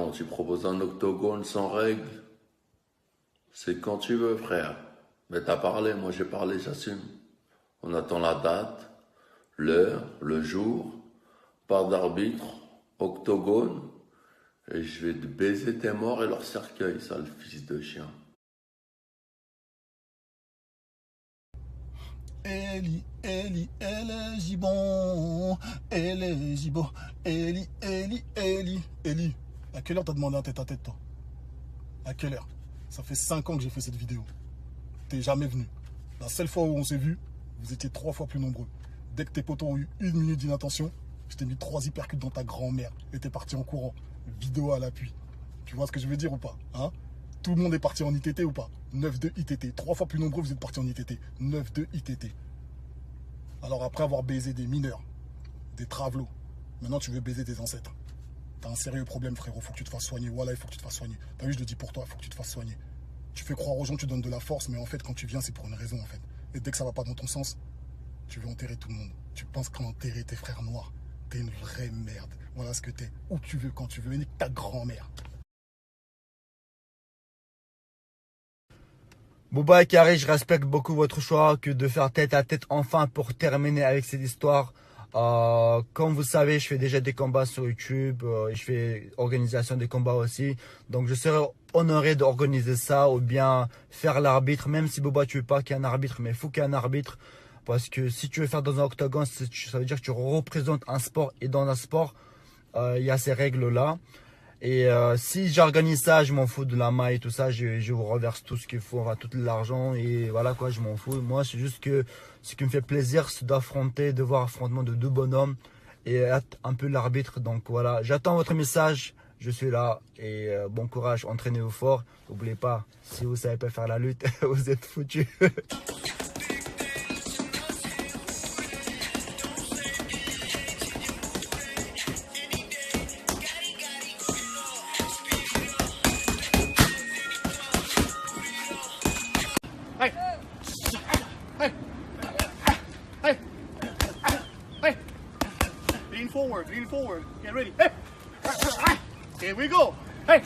quand tu proposes un octogone sans règles, c'est quand tu veux, frère. Mais t'as parlé, moi j'ai parlé, j'assume. On attend la date, l'heure, le jour, part d'arbitre, octogone, et je vais te baiser tes morts et leur cercueil, sale fils de chien. Eli, Eli, Eli, Gibon, Eli, Gibon, Eli, Eli, Eli, Eli. À quelle heure t'as demandé un tête-à-tête, toi? À quelle heure? Ça fait 5 ans que j'ai fait cette vidéo. T'es jamais venu. La seule fois où on s'est vu, vous étiez 3 fois plus nombreux. Dès que tes potos ont eu 1 minute d'inattention, je t'ai mis 3 hypercutes dans ta grand-mère et t'es parti en courant. Vidéo à l'appui. Tu vois ce que je veux dire ou pas, hein? Tout le monde est parti en ITT ou pas? 9-2 ITT. 3 fois plus nombreux, vous êtes partis en ITT. 9-2 ITT. Alors après avoir baisé des mineurs, des travelots, maintenant tu veux baiser des ancêtres. T'as un sérieux problème, frérot. Faut que tu te fasses soigner. Voilà, il faut que tu te fasses soigner. T'as vu, je le dis pour toi, il faut que tu te fasses soigner. Tu fais croire aux gens que tu donnes de la force, mais en fait, quand tu viens, c'est pour une raison, en fait. Et dès que ça va pas dans ton sens, tu veux enterrer tout le monde. Tu penses qu'enterrer tes frères noirs, t'es une vraie merde. Voilà ce que t'es. Où tu veux, quand tu veux, et nique ta grand-mère. Bouba et Carré, je respecte beaucoup votre choix que de faire tête à tête enfin pour terminer avec cette histoire. Comme vous savez, je fais déjà des combats sur YouTube, je fais organisation des combats aussi. Donc je serais honoré d'organiser ça ou bien faire l'arbitre, même si Bouba tu veux pas qu'il y ait un arbitre, mais il faut qu'il y ait un arbitre. Parce que si tu veux faire dans un octogone, ça veut dire que tu représentes un sport et dans un sport, il y a ces règles-là. Et si j'organise ça, je m'en fous de la maille et tout ça, je vous reverse tout ce qu'il faut, enfin tout l'argent et voilà quoi, je m'en fous. Moi, c'est juste que ce qui me fait plaisir, c'est d'affronter, de voir affrontement de deux bonhommes et être un peu l'arbitre. Donc voilà, j'attends votre message, je suis là et bon courage, entraînez-vous fort. N'oubliez pas, si vous savez pas faire la lutte, vous êtes foutus. Hey! Hey! Hey! Hey! Lean forward, get ready. Hey! Here we go. Hey!